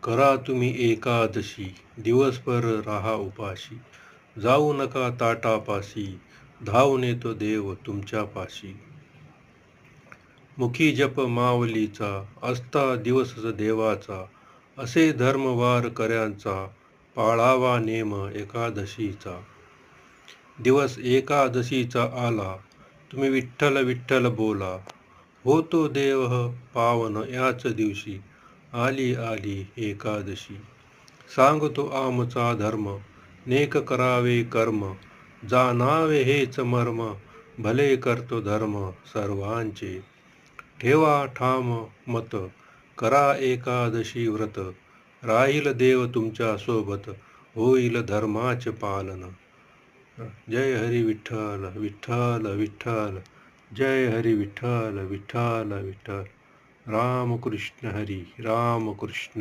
करा तुम्ही एकादशी, दिवसभर राहा उपाशी. जाऊ नका ताटापाशी, धावून येतो देव तुमच्यापाशी. मुखी जप मावलीचा, असता दिवस देवाचा. असे धर्मवार कर्यांचा, पाळावा नेम एकादशीचा. दिवस एकादशीचा आला, तुम्ही विठ्ठल विठ्ठल बोला. होतो देव पावन याच दिवशी, आली आली एकादशी. सांगतो आमचा धर्म, नेक करावे कर्म. जाणावे हेच मर्म, भले करतो धर्म सर्वांचे. ठेवा ठाम मत, करा एकादशी व्रत. राहील देव तुमच्या सोबत, होईल धर्माचे पालन. जय हरी विठ्ठल विठ्ठल विठ्ठल. जय हरी विठ्ठल विठ्ठल विठ्ठल. रामकृष्ण हरी रामकृष्ण